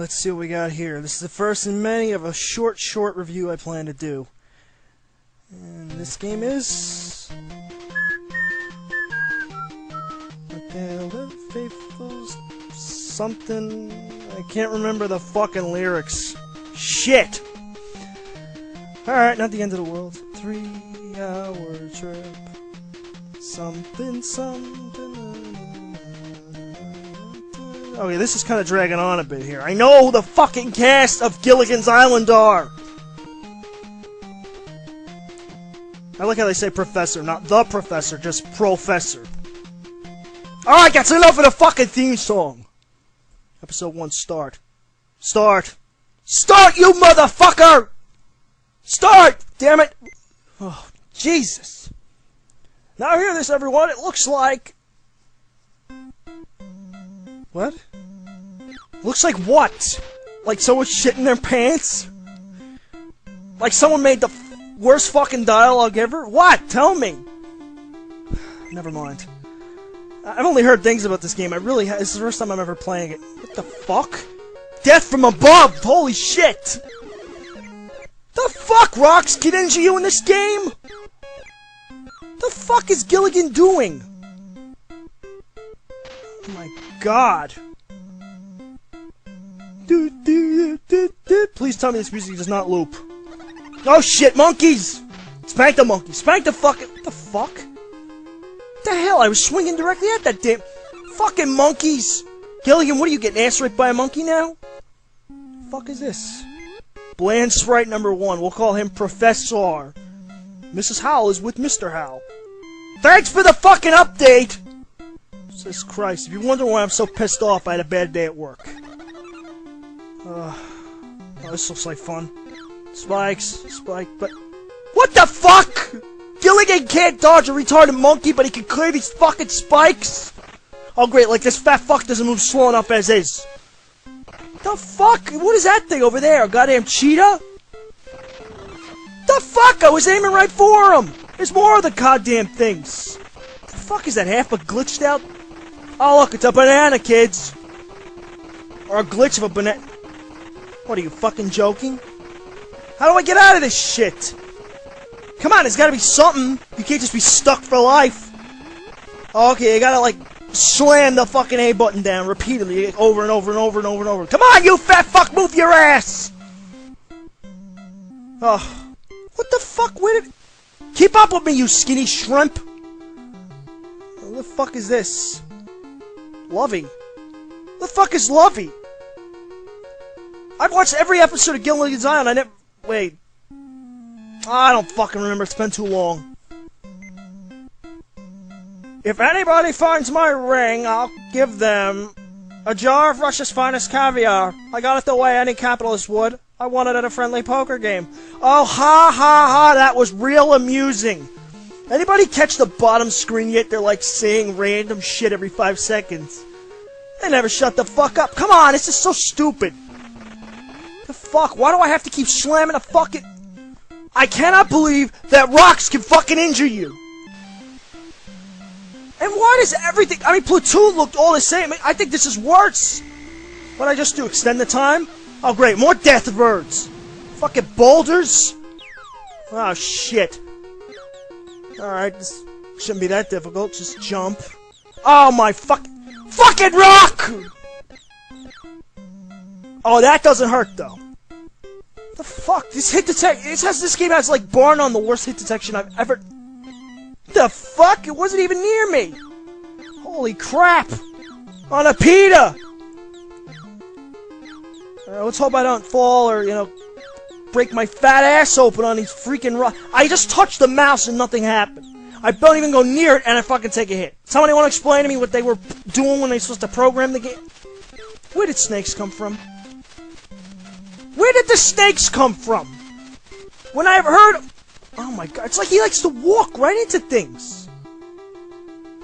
let's see what we got here. This is the first in many of a short review I plan to do. And this game is... Faithful... something... I can't remember the fucking lyrics. Shit! Alright, not the end of the world. 3-hour trip. Something... Okay, this is kind of dragging on a bit here. I know who the fucking cast of Gilligan's Island are! I like how they say professor, not the professor, just professor. Alright, that's enough of the fucking theme song! Episode 1, start. Start! Start, you motherfucker! Start! Damn it! Oh, Jesus. Now hear this, everyone. It looks like... What? Looks like what? Like someone shit in their pants? Like someone made the worst fucking dialogue ever? What? Tell me! Never mind. I've only heard things about this game. This is the first time I'm ever playing it. What the fuck? Death from above! Holy shit! The fuck, Rocks? Get into you in this game? The fuck is Gilligan doing? Oh my god. Please tell me this music does not loop. Oh shit, monkeys! Spank the monkey. Spank the fucking... What the fuck? What the hell? I was swinging directly at that damn... Fucking monkeys! Gilligan, what are you getting ass raped by a monkey now? The fuck is this? Bland Sprite number 1. We'll call him Professor. Mrs. Howell is with Mr. Howell. Thanks for the fucking update! Jesus Christ, if you're wondering why I'm so pissed off, I had a bad day at work. Oh, this looks like fun. Spike, but... What the fuck?! Gilligan can't dodge a retarded monkey, but he can clear these fucking spikes?! Oh great, like this fat fuck doesn't move slow enough as is. The fuck? What is that thing over there? A goddamn cheetah? The fuck? I was aiming right for him! There's more of the goddamn things. The fuck is that? Half a glitched out? Oh look, it's a banana, kids! Or a glitch of a banana. What, are you fucking joking? How do I get out of this shit? Come on, there's gotta be something. You can't just be stuck for life. Okay, you gotta like slam the fucking A button down repeatedly, over and over and over and over and over. Come on, you fat fuck, move your ass! Oh. What the fuck? Where did... Keep up with me, you skinny shrimp! What the fuck is this? Lovey. What the fuck is Lovey? I've watched every episode of Gilligan's Island, I never... Wait. I don't fucking remember, it's been too long. If anybody finds my ring, I'll give them a jar of Russia's finest caviar. I got it the way any capitalist would. I won it at a friendly poker game. Oh, ha ha ha, that was real amusing. Anybody catch the bottom screen yet? They're like saying random shit every 5 seconds. They never shut the fuck up. Come on, this is so stupid. The fuck? Why do I have to keep slamming a fucking... I cannot believe that rocks can fucking injure you. And why does everything... I mean, Platoon looked all the same. I think this is worse. What'd I just do? Extend the time? Oh, great. More death birds. Fucking boulders. Oh, shit. Alright, this shouldn't be that difficult. Just jump. Oh, my fucking rock! Oh, that doesn't hurt, though. The fuck? This hit detection... This game has, like, barn on the worst hit detection I've ever... The fuck? It wasn't even near me! Holy crap! On a PETA! Let's hope I don't fall or, you know, break my fat ass open on these freaking rocks. I just touched the mouse and nothing happened. I don't even go near it and I fucking take a hit. Somebody want to explain to me what they were doing when they were supposed to program the game? Where did snakes come from? Where did the snakes come from? When I've heard... Oh my god, it's like he likes to walk right into things.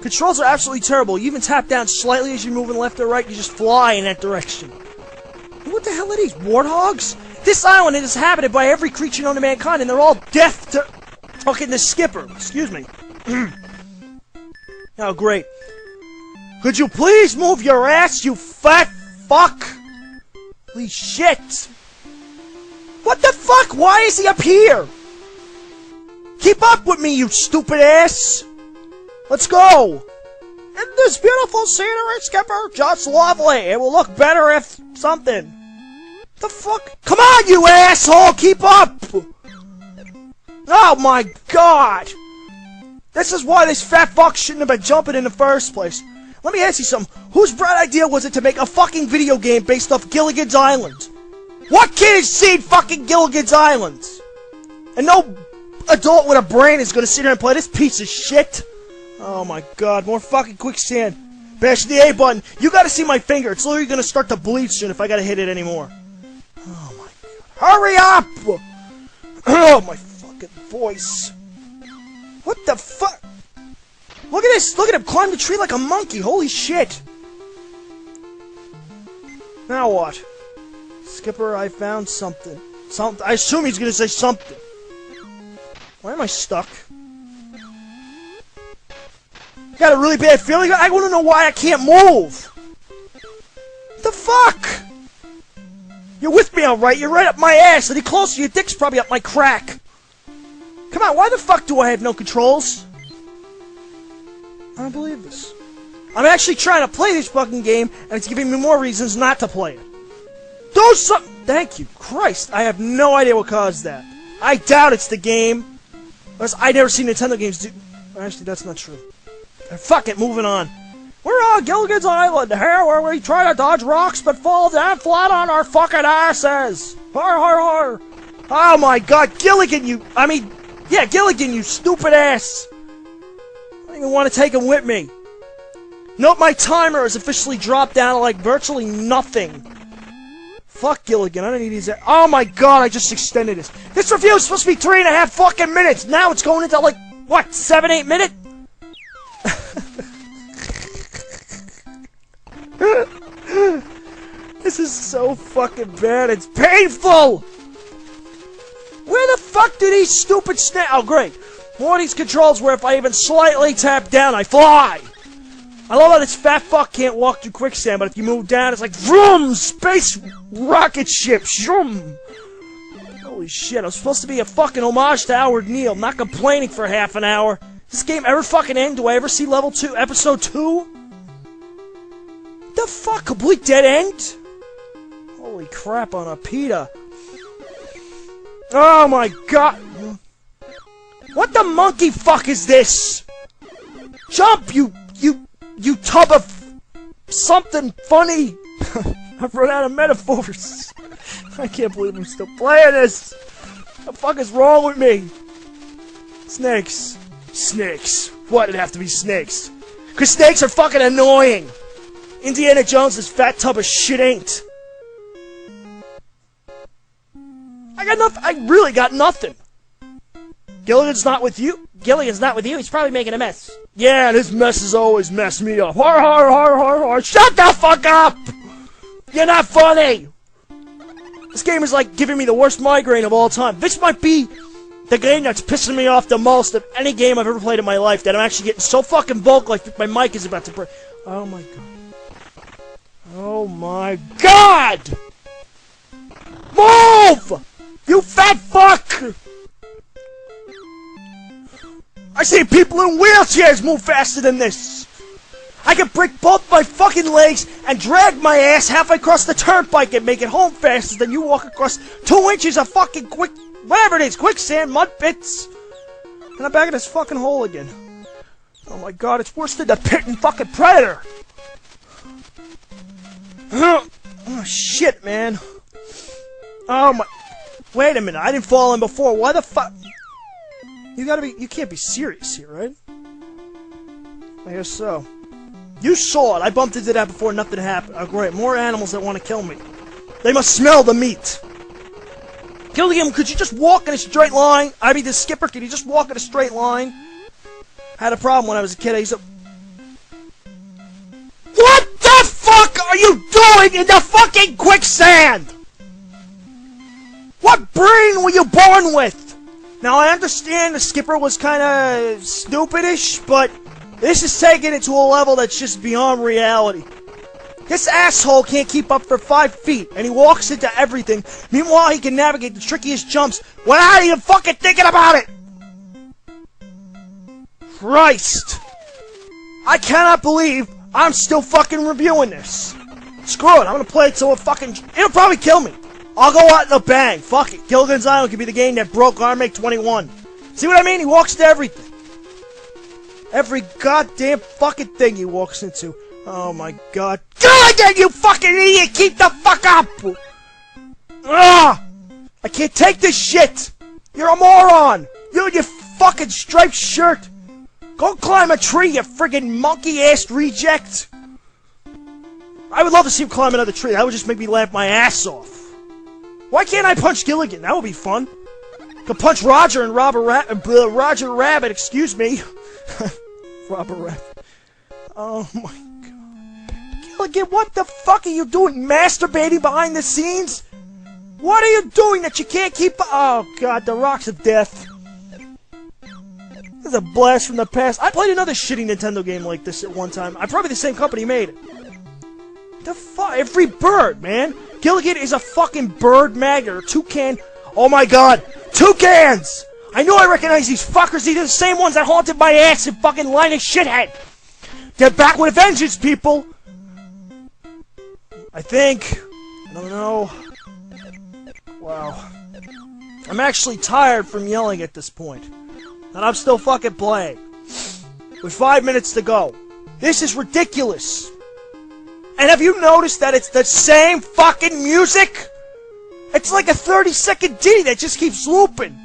Controls are absolutely terrible. You even tap down slightly as you're moving left or right, you just fly in that direction. What the hell are these, warthogs? This island is inhabited by every creature known to mankind, and they're all deaf to... fucking the skipper. Excuse me. Oh, great. Could you please move your ass, you fat fuck? Holy shit! What the fuck? Why is he up here? Keep up with me, you stupid ass! Let's go! In this beautiful scenery, Skipper, just lovely. It will look better if something. The fuck? Come on, you asshole! Keep up! Oh my god! This is why this fat fuck shouldn't have been jumping in the first place. Let me ask you something. Whose bright idea was it to make a fucking video game based off Gilligan's Island? What kid has seen fucking Gilligan's Island? And no adult with a brain is gonna sit here and play this piece of shit. Oh my god, more fucking quicksand. Bash the A button. You gotta see my finger. It's literally gonna start to bleed soon if I gotta hit it anymore. Oh my god. Hurry up! Oh, my fucking voice. What the fuck? Look at this! Look at him climb the tree like a monkey! Holy shit! Now what? Skipper, I found something. I assume he's gonna say something. Why am I stuck? Got a really bad feeling? I wanna know why I can't move! What the fuck? You're with me alright? You're right up my ass! Any closer, your dick's probably up my crack! Come on, why the fuck do I have no controls? I don't believe this. I'm actually trying to play this fucking game, and it's giving me more reasons not to play it. Do something! Thank you, Christ, I have no idea what caused that. I doubt it's the game. I never seen Nintendo games do... Actually, that's not true. Fuck it, moving on. We're on Gilligan's Island, here where we try to dodge rocks but fall down flat on our fucking asses! Har har har! Oh my god, Gilligan, Gilligan, you stupid ass! I don't even want to take him with me. Nope, my timer has officially dropped down to like virtually nothing. Fuck Gilligan, I don't need these. Oh my god, I just extended this. This review is supposed to be 3.5 fucking minutes. Now it's going into like, what, 7-8 minutes? This is so fucking bad, it's painful! Where the fuck do these stupid oh great. More of these controls where if I even slightly tap down, I fly! I love how this fat fuck can't walk through quicksand, but if you move down, it's like vroom! Space rocket ship! Shroom! Holy shit, I'm supposed to be a fucking homage to Howard Neal, not complaining for half an hour. Does this game ever fucking end? Do I ever see level 2, episode 2? The fuck? Complete dead end? Holy crap on a pita. Oh my god! What the monkey fuck is this? Jump, you tub of something funny! I've run out of metaphors. I can't believe I'm still playing this! What the fuck is wrong with me? Snakes. Snakes. Why did it have to be snakes? Cause snakes are fucking annoying! Indiana Jones' fat tub of shit ain't. I got nothing. I really got nothing. Gilligan's not with you. Gilligan's not with you. He's probably making a mess. Yeah, this mess has always messed me up. Har har har har har. Shut the fuck up! You're not funny. This game is like giving me the worst migraine of all time. This might be the game that's pissing me off the most of any game I've ever played in my life. That I'm actually getting so fucking vocal. I think my mic is about to break. Oh my god. Oh my god! Move! You fat fuck! I see people in wheelchairs move faster than this! I can break both my fucking legs and drag my ass halfway across the turnpike and make it home faster than you walk across 2 inches of fucking whatever it is, quicksand, mud pits! And I'm back in this fucking hole again. Oh my god, it's worse than the pit and fucking Predator! Oh shit, man. Oh my... Wait a minute, I didn't fall in before. Why the fuck? You can't be serious here, right? I guess so. You saw it. I bumped into that before nothing happened. Oh great, more animals that want to kill me. They must smell the meat. Gilligan, could you just walk in a straight line? I mean, the skipper, could you just walk in a straight line? I had a problem when I was a kid. I used to... What the fuck are you doing in the fucking quicksand? What brain were you born with? Now, I understand the skipper was kinda stupidish, but this is taking it to a level that's just beyond reality. This asshole can't keep up for 5 feet, and he walks into everything. Meanwhile, he can navigate the trickiest jumps without even fucking thinking about it! Christ! I cannot believe I'm still fucking reviewing this. Screw it, I'm gonna play it till it'll probably kill me. I'll go out in a bang. Fuck it. Gilligan's Island could be the game that broke Arm 21. See what I mean? He walks to everything. Every goddamn fucking thing he walks into. Oh my god. Gilligan, you fucking idiot! Keep the fuck up! Ugh! I can't take this shit! You're a moron! You and your fucking striped shirt! Go climb a tree, you friggin' monkey-ass reject! I would love to see him climb another tree. That would just make me laugh my ass off. Why can't I punch Gilligan? That would be fun. Could punch Roger and Roger Rabbit, excuse me. Robert Rabbit. Oh my god. Gilligan, what the fuck are you doing? Masturbating behind the scenes? What are you doing that you can't keep... Oh god, the rocks of death. This is a blast from the past. I played another shitty Nintendo game like this at one time. Probably the same company made it. The fuck? Every bird, man. Gilligan is a fucking bird magnet or toucan. Oh my god. Toucans! I knew I recognized these fuckers. These are the same ones that haunted my ass in fucking Line of Shithead. They're back with a vengeance, people. I think. I don't know. Wow. I'm actually tired from yelling at this point. And I'm still fucking playing. With 5 minutes to go. This is ridiculous. And have you noticed that it's the same fucking music? It's like a 30-second ditty that just keeps looping.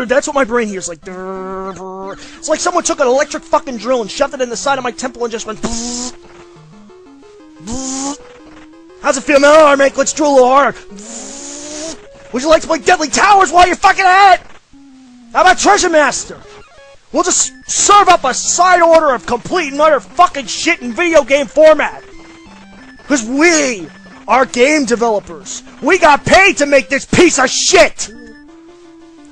That's what my brain hears, like. It's like someone took an electric fucking drill and shoved it in the side of my temple and just went. How's it feel, man? Alright, mate, let's drill a little harder. Would you like to play Deadly Towers while you're fucking at it? How about Treasure Master? We'll just serve up a side order of complete and utter fucking shit in video game format. Because we are game developers. We got paid to make this piece of shit.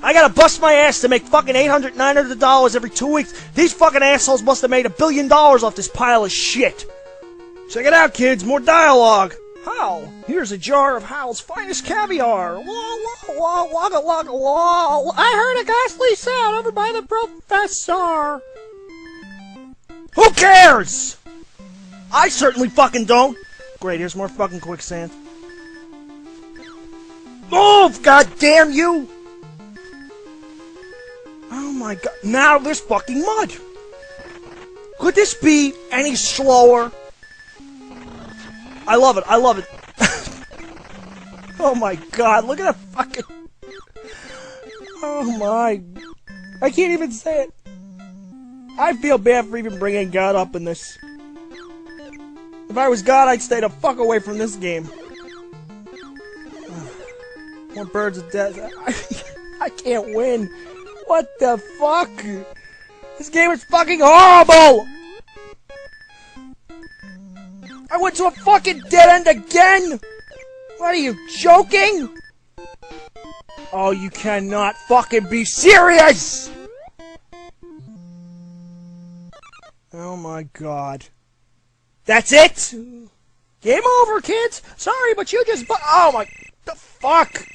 I gotta bust my ass to make fucking $800, $900 every 2 weeks. These fucking assholes must have made $1 billion off this pile of shit. Check it out, kids. More dialogue. How? Here's a jar of Howl's finest caviar. Wagga wagga wah. I heard a ghastly sound over by the professor. Who cares? I certainly fucking don't. Great, here's more fucking quicksand. Move, goddamn you! Oh my god, now there's fucking mud. Could this be any slower? I love it, I love it. Oh my god, look at that fucking... Oh my... I can't even say it. I feel bad for even bringing God up in this. If I was God, I'd stay the fuck away from this game. More birds of death. I can't win. What the fuck? This game is fucking horrible! I went to a fucking dead end again! What are you, joking? Oh, you cannot fucking be serious! Oh my god. That's it? Game over, kids! Sorry, but you just oh my... The fuck?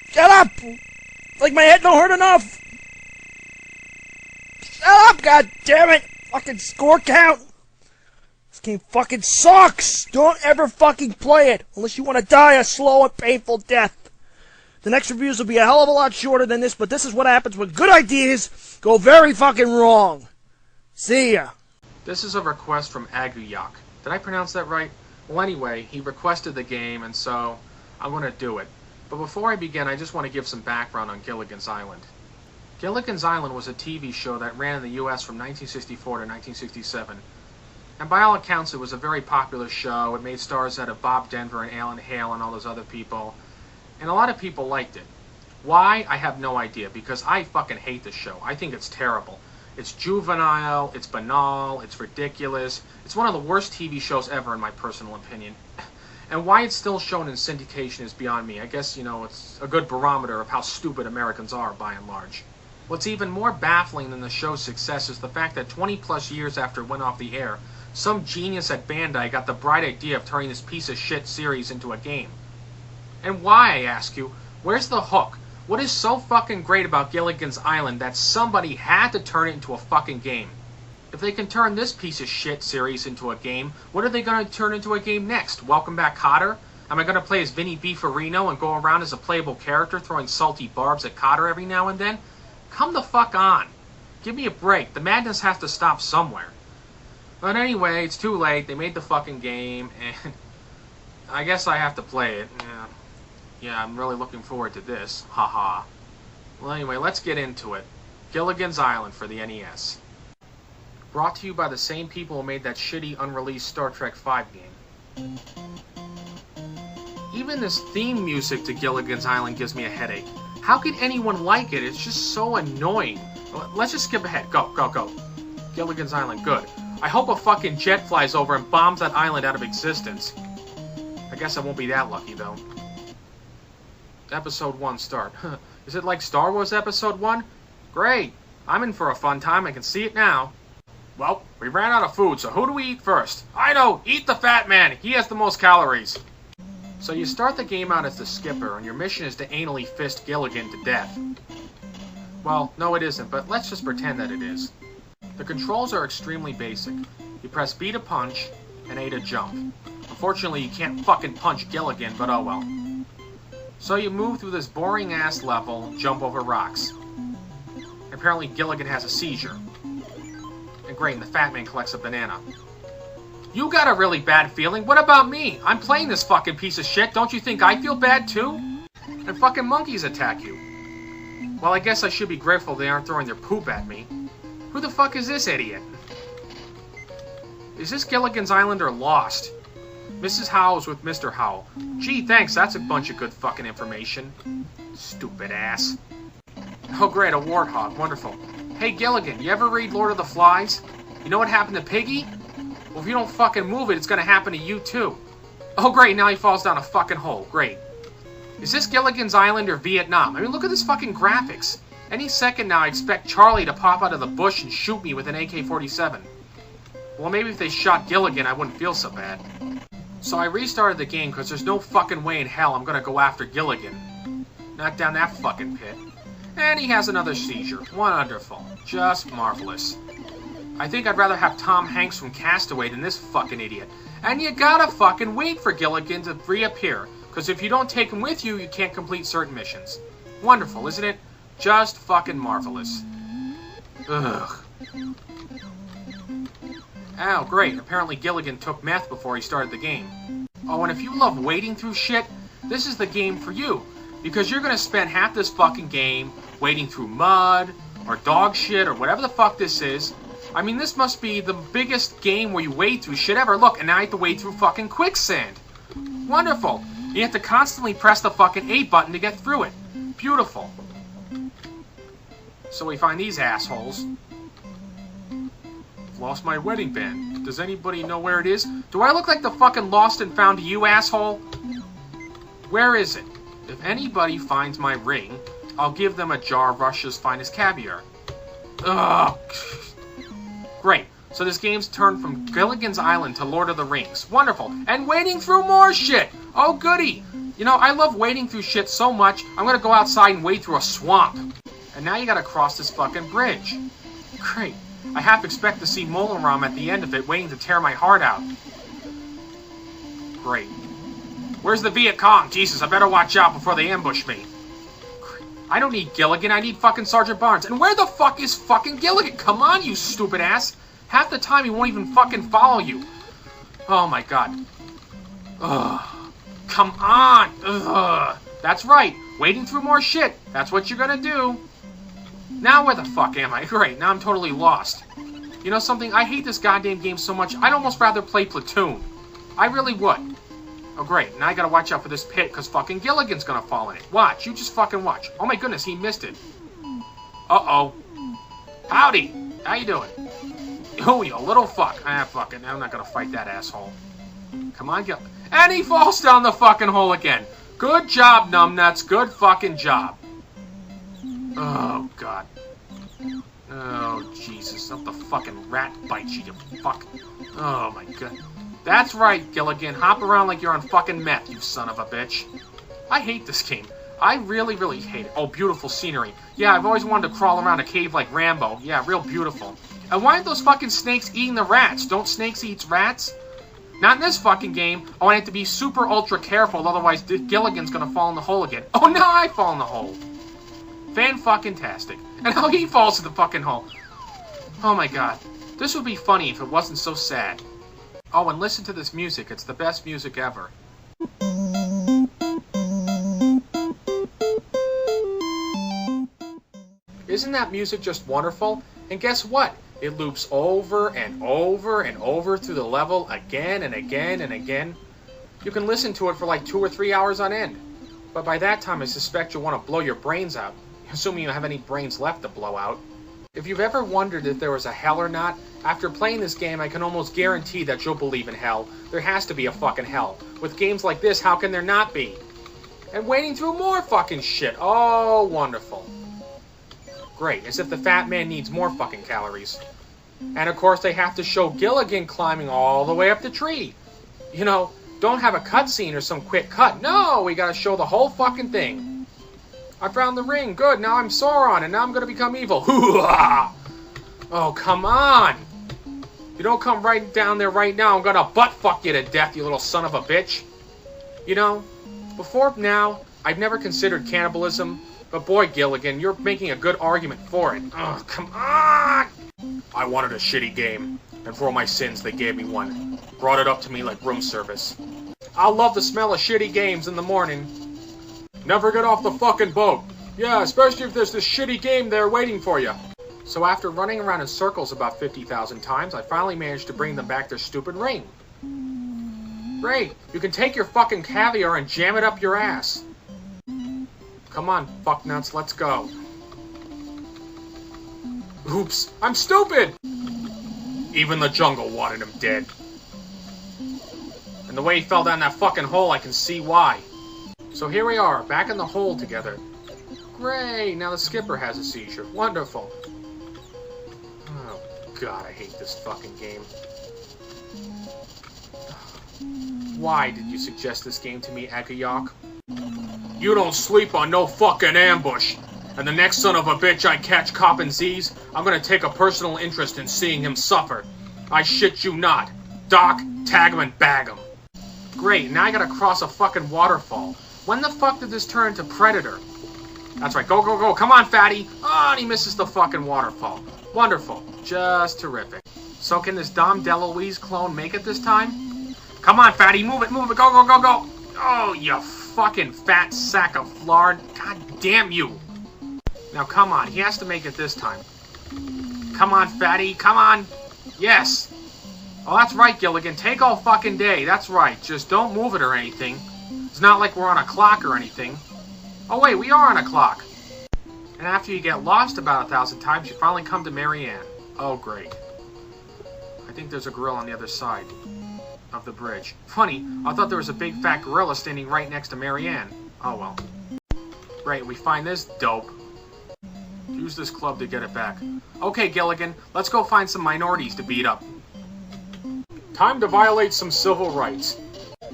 Shut up! It's like my head don't hurt enough! Shut up, god damn it! Fucking score count! This game fucking sucks! Don't ever fucking play it! Unless you want to die a slow and painful death. The next reviews will be a hell of a lot shorter than this, but this is what happens when good ideas go very fucking wrong. See ya. This is a request from Aguyak. Did I pronounce that right? Well, anyway, he requested the game, and so I'm going to do it. But before I begin, I just want to give some background on Gilligan's Island. Gilligan's Island was a TV show that ran in the U.S. from 1964 to 1967. And by all accounts, it was a very popular show. It made stars out of Bob Denver and Alan Hale and all those other people. And a lot of people liked it. Why? I have no idea, because I fucking hate the show. I think it's terrible. It's juvenile, it's banal, it's ridiculous. It's one of the worst TV shows ever in my personal opinion. And why it's still shown in syndication is beyond me. I guess, it's a good barometer of how stupid Americans are, by and large. What's even more baffling than the show's success is the fact that 20 plus years after it went off the air, some genius at Bandai got the bright idea of turning this piece of shit series into a game. And why, I ask you? Where's the hook? What is so fucking great about Gilligan's Island that somebody had to turn it into a fucking game? If they can turn this piece of shit series into a game, what are they going to turn into a game next? Welcome Back Kotter? Am I going to play as Vinny Beefarino and go around as a playable character throwing salty barbs at Kotter every now and then? Come the fuck on. Give me a break. The madness has to stop somewhere. But anyway, it's too late. They made the fucking game, and I guess I have to play it. Yeah, I'm really looking forward to this. Haha. Well, anyway, let's get into it. Gilligan's Island for the NES. Brought to you by the same people who made that shitty, unreleased Star Trek V game. Even this theme music to Gilligan's Island gives me a headache. How could anyone like it? It's just so annoying. Let's just skip ahead. Go, go, go. Gilligan's Island, good. I hope a fucking jet flies over and bombs that island out of existence. I guess I won't be that lucky, though. Episode 1 start. Is it like Star Wars Episode 1? Great. I'm in for a fun time. I can see it now. Well, we ran out of food, so who do we eat first? I know! Eat the fat man! He has the most calories! So you start the game out as the skipper, and your mission is to anally fist Gilligan to death. Well, no it isn't, but let's just pretend that it is. The controls are extremely basic. You press B to punch, and A to jump. Unfortunately, you can't fucking punch Gilligan, but oh well. So you move through this boring-ass level, jump over rocks. Apparently Gilligan has a seizure. And great, and the fat man collects a banana. You got a really bad feeling. What about me? I'm playing this fucking piece of shit. Don't you think I feel bad too? And fucking monkeys attack you. Well, I guess I should be grateful they aren't throwing their poop at me. Who the fuck is this idiot? Is this Gilligan's Island or Lost? Mrs. Howell's with Mr. Howell. Gee, thanks. That's a bunch of good fucking information. Stupid ass. Oh great, a warthog. Wonderful. Hey Gilligan, you ever read Lord of the Flies? You know what happened to Piggy? Well, if you don't fucking move it, it's gonna happen to you too. Oh great, now he falls down a fucking hole. Great. Is this Gilligan's Island or Vietnam? I mean, look at this fucking graphics. Any second now, I expect Charlie to pop out of the bush and shoot me with an AK-47. Well, maybe if they shot Gilligan, I wouldn't feel so bad. So I restarted the game because there's no fucking way in hell I'm gonna go after Gilligan. Not down that fucking pit. And he has another seizure. Wonderful. Just marvelous. I think I'd rather have Tom Hanks from Castaway than this fucking idiot. And you gotta fucking wait for Gilligan to reappear, because if you don't take him with you, you can't complete certain missions. Wonderful, isn't it? Just fucking marvelous. Ugh. Oh, great. Apparently Gilligan took meth before he started the game. Oh, and if you love wading through shit, this is the game for you. Because you're gonna spend half this fucking game wading through mud, or dog shit, or whatever the fuck this is. I mean, this must be the biggest game where you wade through shit ever. Look, and now I have to wade through fucking quicksand. Wonderful. You have to constantly press the fucking A button to get through it. Beautiful. So we find these assholes. Lost my wedding band. Does anybody know where it is? Do I look like the fucking lost and found you asshole? Where is it? If anybody finds my ring, I'll give them a jar of Russia's finest caviar. Ugh. Great. So this game's turned from Gilligan's Island to Lord of the Rings. Wonderful. And wading through more shit. Oh, goody. You know, I love wading through shit so much, I'm gonna go outside and wade through a swamp. And now you gotta cross this fucking bridge. Great. I half expect to see Molaram at the end of it waiting to tear my heart out. Great. Where's the Viet Cong? Jesus, I better watch out before they ambush me. I don't need Gilligan, I need fucking Sergeant Barnes. And where the fuck is fucking Gilligan? Come on, you stupid ass. Half the time he won't even fucking follow you. Oh my god. Ugh. Come on. Ugh. That's right. Wading through more shit. That's what you're gonna do. Now where the fuck am I? Great, now I'm totally lost. You know something? I hate this goddamn game so much, I'd almost rather play Platoon. I really would. Oh great, now I gotta watch out for this pit, because fucking Gilligan's gonna fall in it. Watch, you just fucking watch. Oh my goodness, he missed it. Uh-oh. Howdy! How you doing? Oh, you little fuck. Ah, fucking, I'm not gonna fight that asshole. Come on, And he falls down the fucking hole again. Good job, numbnuts. Good fucking job. Oh, God. Oh, Jesus. Not the fucking rat bite you fuck. Oh, my God. That's right, Gilligan. Hop around like you're on fucking meth, you son of a bitch. I hate this game. I really, really hate it. Oh, beautiful scenery. Yeah, I've always wanted to crawl around a cave like Rambo. Yeah, real beautiful. And why aren't those fucking snakes eating the rats? Don't snakes eat rats? Not in this fucking game. Oh, I have to be super ultra careful, otherwise Gilligan's gonna fall in the hole again. Oh, no, I fall in the hole. Fan-fucking-tastic. And how he falls in the fucking hole. Oh, my God. This would be funny if it wasn't so sad. Oh, and listen to this music. It's the best music ever. Isn't that music just wonderful? And guess what? It loops over and over and over through the level again and again and again. You can listen to it for like 2 or 3 hours on end. But by that time, I suspect you'll want to blow your brains out, assuming you have any brains left to blow out. If you've ever wondered if there was a hell or not, after playing this game, I can almost guarantee that you'll believe in hell. There has to be a fucking hell. With games like this, how can there not be? And wading through more fucking shit. Oh, wonderful. Great, as if the fat man needs more fucking calories. And of course, they have to show Gilligan climbing all the way up the tree. You know, don't have a cutscene or some quick cut. No, we gotta show the whole fucking thing. I found the ring. Good, now I'm Sauron, and now I'm gonna become evil. Oh, come on. You don't come right down there right now, I'm gonna butt-fuck you to death, you little son of a bitch. You know, before now, I've never considered cannibalism, but boy, Gilligan, you're making a good argument for it. Oh, come on! I wanted a shitty game, and for all my sins, they gave me one. Brought it up to me like room service. I'll love the smell of shitty games in the morning. Never get off the fucking boat. Yeah, especially if there's this shitty game there waiting for you. So after running around in circles about 50,000 times, I finally managed to bring them back their stupid ring. Great, you can take your fucking caviar and jam it up your ass. Come on, fucknuts, let's go. Oops, I'm stupid! Even the jungle wanted him dead. And the way he fell down that fucking hole, I can see why. So here we are, back in the hole together. Great, now the skipper has a seizure. Wonderful. Oh, God, I hate this fucking game. Why did you suggest this game to me, Aqualung? You don't sleep on no fucking ambush. And the next son of a bitch I catch copping Z's, I'm gonna take a personal interest in seeing him suffer. I shit you not. Doc, tag him and bag him. Great, now I gotta cross a fucking waterfall. When the fuck did this turn into Predator? That's right, go, go, go, come on, fatty! Oh, and he misses the fucking waterfall. Wonderful. Just terrific. So can this Dom DeLuise clone make it this time? Come on, fatty, move it, go, go, go, go! Oh, you fucking fat sack of lard. God damn you! Now, come on, he has to make it this time. Come on, fatty, come on! Yes! Oh, that's right, Gilligan, take all fucking day, that's right. Just don't move it or anything. It's not like we're on a clock or anything. Oh wait, we are on a clock. And after you get lost about 1,000 times, you finally come to Marianne. Oh great. I think there's a gorilla on the other side of the bridge. Funny, I thought there was a big fat gorilla standing right next to Marianne. Oh well. Great, we find this dope. Use this club to get it back. Okay, Gilligan, let's go find some minorities to beat up. Time to violate some civil rights.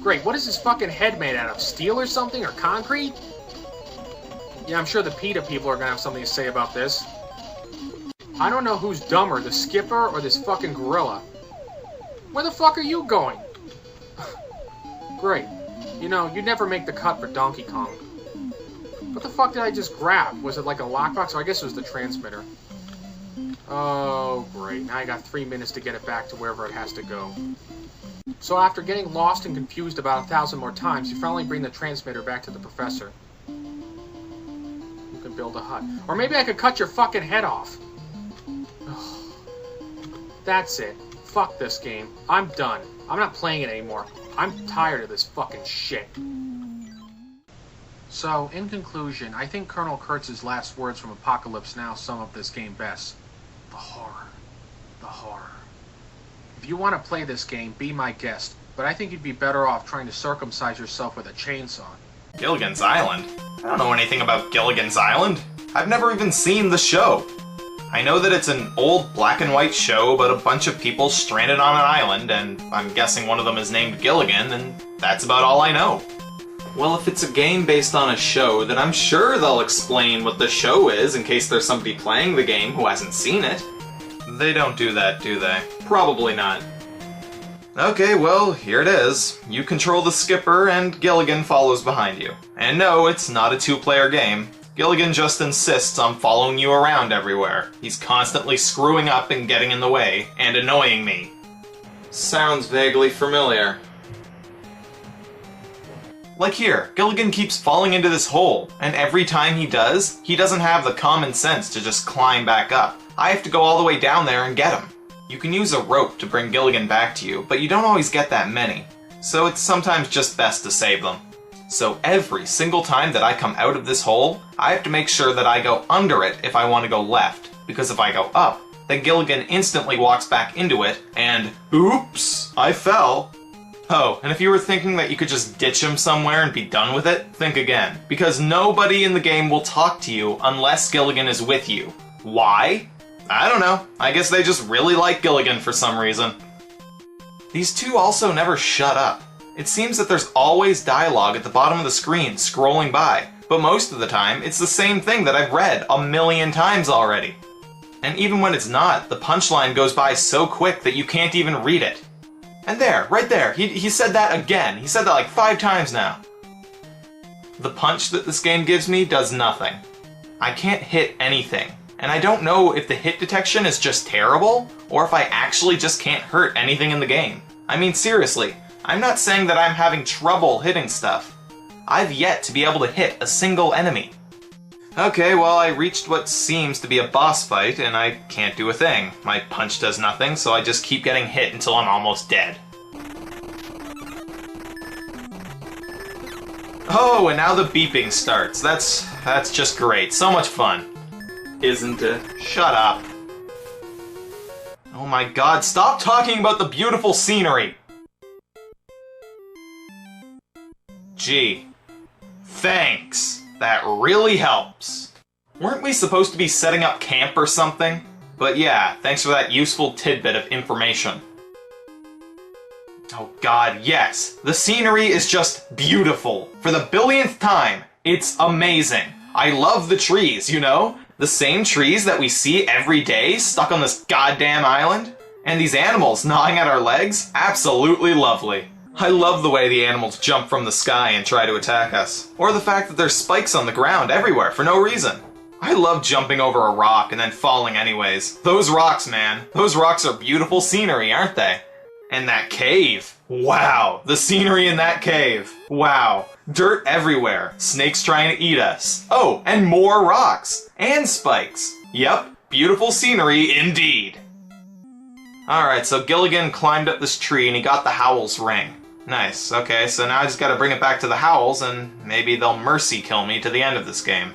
Great, what is his fucking head made out of? Steel or something? Or concrete? Yeah, I'm sure the PETA people are gonna have something to say about this. I don't know who's dumber, the skipper or this fucking gorilla. Where the fuck are you going? Great. You know, you'd never make the cut for Donkey Kong. What the fuck did I just grab? Was it like a lockbox? Oh, I guess it was the transmitter. Oh, great. Now I got 3 minutes to get it back to wherever it has to go. So after getting lost and confused about 1,000 more times, you finally bring the transmitter back to the professor. You can build a hut. Or maybe I could cut your fucking head off. That's it. Fuck this game. I'm done. I'm not playing it anymore. I'm tired of this fucking shit. So, in conclusion, I think Colonel Kurtz's last words from Apocalypse Now sum up this game best. The horror. The horror. If you want to play this game, be my guest. but I think you'd be better off trying to circumcise yourself with a chainsaw. Gilligan's Island? I don't know anything about Gilligan's Island. I've never even seen the show. I know that it's an old black and white show about a bunch of people stranded on an island, and I'm guessing one of them is named Gilligan, and that's about all I know. Well, if it's a game based on a show, then I'm sure they'll explain what the show is in case there's somebody playing the game who hasn't seen it. They don't do that, do they? Probably not. Okay, well, here it is. You control the skipper, and Gilligan follows behind you. And no, it's not a two-player game. Gilligan just insists on following you around everywhere. He's constantly screwing up and getting in the way, and annoying me. Sounds vaguely familiar. Like here, Gilligan keeps falling into this hole, and every time he does, he doesn't have the common sense to just climb back up. I have to go all the way down there and get him. You can use a rope to bring Gilligan back to you, but you don't always get that many, so it's sometimes just best to save them. So every single time that I come out of this hole, I have to make sure that I go under it if I want to go left, because if I go up, then Gilligan instantly walks back into it, and oops, I fell. Oh, and if you were thinking that you could just ditch him somewhere and be done with it, think again, because nobody in the game will talk to you unless Gilligan is with you. Why? I don't know. I guess they just really like Gilligan for some reason. These two also never shut up. It seems that there's always dialogue at the bottom of the screen scrolling by, but most of the time it's the same thing that I've read a million times already. And even when it's not, the punchline goes by so quick that you can't even read it. And there, right there, he said that again. He said that like 5 times now. The punch that this game gives me does nothing. I can't hit anything. And I don't know if the hit detection is just terrible, or if I actually just can't hurt anything in the game. I mean, seriously, I'm not saying that I'm having trouble hitting stuff. I've yet to be able to hit a single enemy. Okay, well, I reached what seems to be a boss fight, and I can't do a thing. My punch does nothing, so I just keep getting hit until I'm almost dead. Oh, and now the beeping starts. That's just great. So much fun. Isn't it? Shut up. Oh my god, stop talking about the beautiful scenery! Gee. Thanks. That really helps. Weren't we supposed to be setting up camp or something? But yeah, thanks for that useful tidbit of information. Oh god, yes. The scenery is just beautiful. For the billionth time, it's amazing. I love the trees, you know? The same trees that we see every day stuck on this goddamn island. And these animals gnawing at our legs, absolutely lovely. I love the way the animals jump from the sky and try to attack us. Or the fact that there's spikes on the ground everywhere for no reason. I love jumping over a rock and then falling anyways. Those rocks, man. Those rocks are beautiful scenery, aren't they? And that cave. Wow. The scenery in that cave. Wow. Dirt everywhere. Snakes trying to eat us. Oh, and more rocks. And spikes. Yep. Beautiful scenery indeed. Alright, so Gilligan climbed up this tree and he got the Howl's ring. Nice. Okay, so now I just gotta bring it back to the Howls and maybe they'll mercy kill me to the end of this game.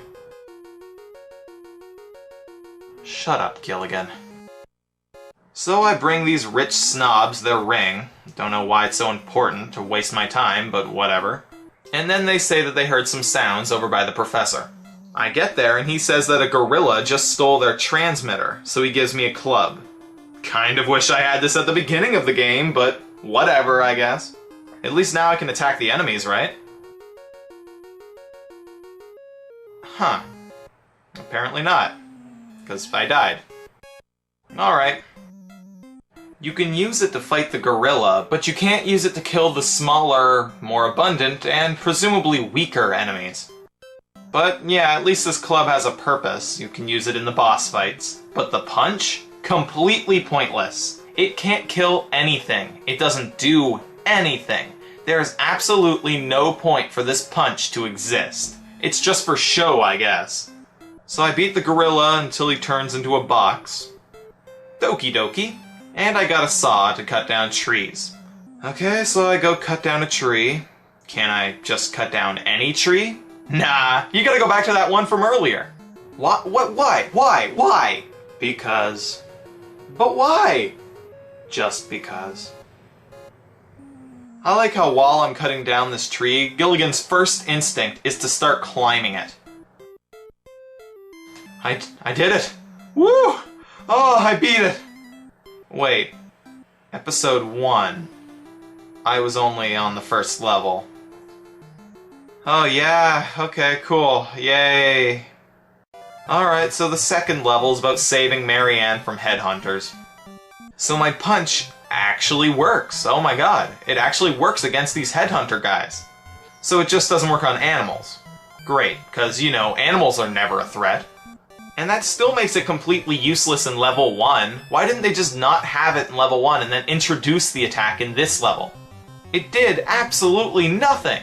Shut up, Gilligan. So I bring these rich snobs their ring. Don't know why it's so important to waste my time, but whatever. And then they say that they heard some sounds over by the professor. I get there and he says that a gorilla just stole their transmitter, so he gives me a club. Kind of wish I had this at the beginning of the game, but whatever, I guess. At least now I can attack the enemies, right? Huh. Apparently not. Because I died. Alright. You can use it to fight the gorilla, but you can't use it to kill the smaller, more abundant, and presumably weaker enemies. But yeah, at least this club has a purpose. You can use it in the boss fights. But the punch? Completely pointless. It can't kill anything. It doesn't do anything. There is absolutely no point for this punch to exist. It's just for show, I guess. So I beat the gorilla until he turns into a box. Doki doki. And I got a saw to cut down trees. Okay, so I go cut down a tree. Can I just cut down any tree? Nah, you gotta go back to that one from earlier. What? Why? Why? Because... But why? Just because. I like how while I'm cutting down this tree, Gilligan's first instinct is to start climbing it. I did it! Woo! Oh, I beat it! Wait. Episode 1. I was only on the first level. Oh yeah, okay, cool. Yay! Alright, so the second level is about saving Marianne from headhunters. So my punch actually works. Oh my god, it actually works against these headhunter guys. So it just doesn't work on animals. Great, because, you know, animals are never a threat. And that still makes it completely useless in level 1. Why didn't they just not have it in level 1 and then introduce the attack in this level? It did absolutely nothing!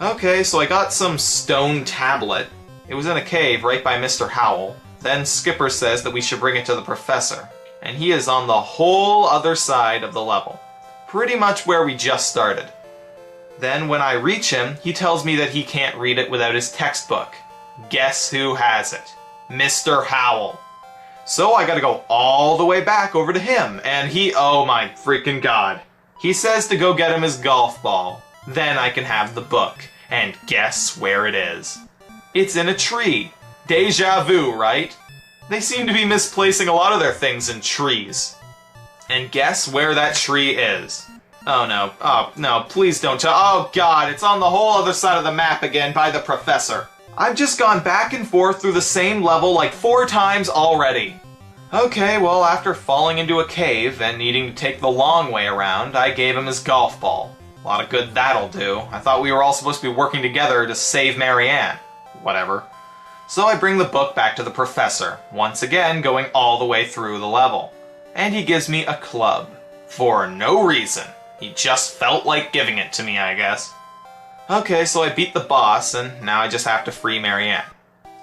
Okay, so I got some stone tablet. It was in a cave right by Mr. Howell. Then Skipper says that we should bring it to the professor. And he is on the whole other side of the level. Pretty much where we just started. Then when I reach him, he tells me that he can't read it without his textbook. Guess who has it? Mr. Howell. So I gotta go all the way back over to him, and oh my freaking god. He says to go get him his golf ball. Then I can have the book. And guess where it is? It's in a tree. Deja vu, right? They seem to be misplacing a lot of their things in trees. And guess where that tree is? Oh no, please don't tell. Oh god, it's on the whole other side of the map again by the professor. I've just gone back and forth through the same level like 4 times already. Okay, well, after falling into a cave and needing to take the long way around, I gave him his golf ball. A lot of good that'll do. I thought we were all supposed to be working together to save Marianne. Whatever. So I bring the book back to the professor, once again going all the way through the level. And he gives me a club. For no reason. He just felt like giving it to me, I guess. Okay, so I beat the boss, and now I just have to free Marianne.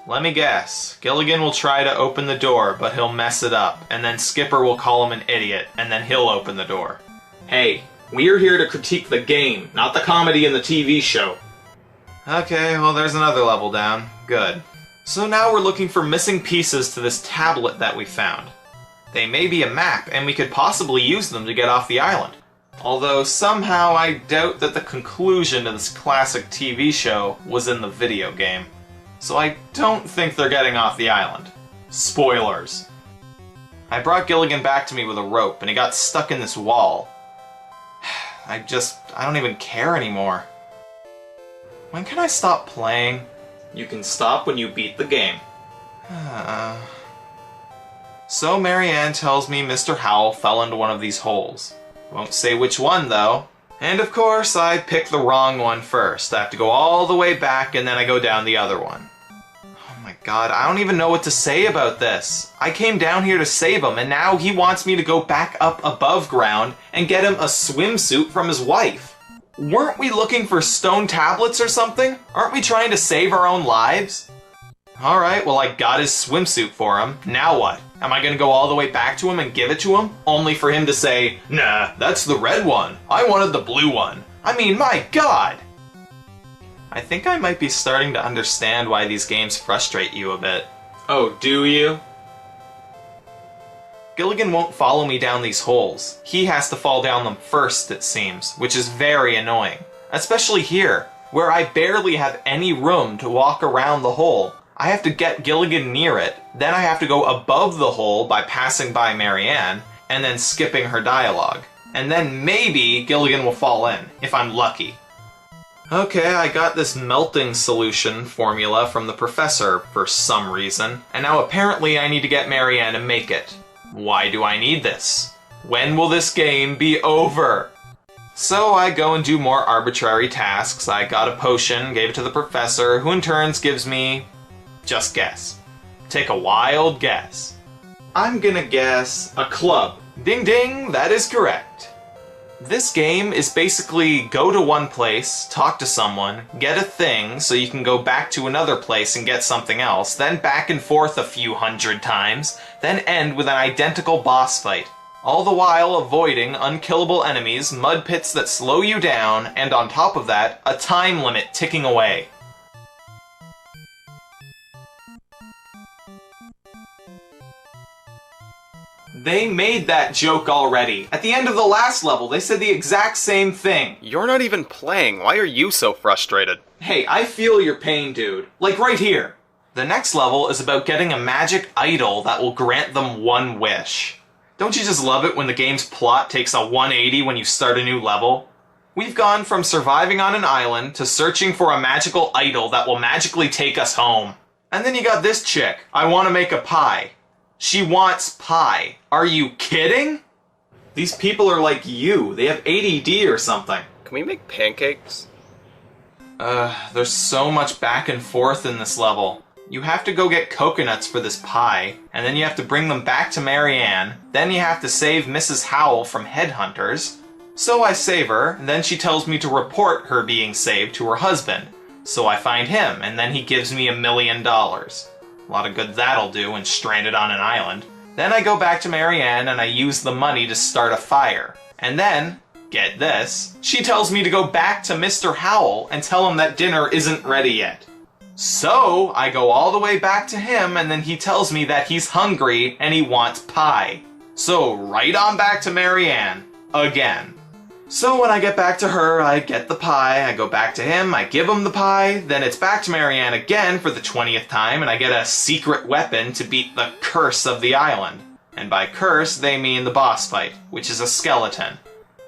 Let me guess. Gilligan will try to open the door, but he'll mess it up, and then Skipper will call him an idiot, and then he'll open the door. Hey, we're here to critique the game, not the comedy in the TV show. Okay, well there's another level down. Good. So now we're looking for missing pieces to this tablet that we found. They may be a map, and we could possibly use them to get off the island. Although somehow I doubt that the conclusion to this classic TV show was in the video game. So I don't think they're getting off the island. Spoilers. I brought Gilligan back to me with a rope, and he got stuck in this wall. I don't even care anymore. When can I stop playing? You can stop when you beat the game. So Marianne tells me Mr. Howell fell into one of these holes. Won't say which one, though. And of course, I picked the wrong one first. I have to go all the way back, and then I go down the other one. Oh my god, I don't even know what to say about this. I came down here to save him, and now he wants me to go back up above ground and get him a swimsuit from his wife. Weren't we looking for stone tablets or something? Aren't we trying to save our own lives? Alright, well I got his swimsuit for him. Now what? Am I gonna go all the way back to him and give it to him? Only for him to say, nah, that's the red one. I wanted the blue one. I mean, my god! I think I might be starting to understand why these games frustrate you a bit. Oh, do you? Gilligan won't follow me down these holes. He has to fall down them first, it seems, which is very annoying. Especially here, where I barely have any room to walk around the hole. I have to get Gilligan near it, then I have to go above the hole by passing by Marianne, and then skipping her dialogue. And then maybe Gilligan will fall in, if I'm lucky. Okay, I got this melting solution formula from the professor for some reason, and now apparently I need to get Marianne to make it. Why do I need this? When will this game be over? So I go and do more arbitrary tasks. I got a potion, gave it to the professor, who in turn gives me... just guess. Take a wild guess. I'm gonna guess a club. Ding ding, that is correct. This game is basically go to one place, talk to someone, get a thing so you can go back to another place and get something else, then back and forth a few hundred times, then end with an identical boss fight. All the while avoiding unkillable enemies, mud pits that slow you down, and on top of that, a time limit ticking away. They made that joke already. At the end of the last level, they said the exact same thing. You're not even playing. Why are you so frustrated? Hey, I feel your pain, dude. Like right here. The next level is about getting a magic idol that will grant them one wish. Don't you just love it when the game's plot takes a 180 when you start a new level? We've gone from surviving on an island to searching for a magical idol that will magically take us home. And then you got this chick. I want to make a pie. She wants pie. Are you kidding? These people are like you. They have ADD or something. Can we make pancakes? There's so much back and forth in this level. You have to go get coconuts for this pie, and then you have to bring them back to Marianne. Then you have to save Mrs. Howell from headhunters. So I save her, and then she tells me to report her being saved to her husband. So I find him, and then he gives me $1 million. A lot of good that'll do when stranded on an island. Then I go back to Marianne, and I use the money to start a fire. And then, get this, she tells me to go back to Mr. Howell and tell him that dinner isn't ready yet. So, I go all the way back to him, and then he tells me that he's hungry and he wants pie. So, right on back to Marianne. Again. So when I get back to her, I get the pie, I go back to him, I give him the pie, then it's back to Marianne again for the 20th time, and I get a secret weapon to beat the curse of the island. And by curse, they mean the boss fight, which is a skeleton.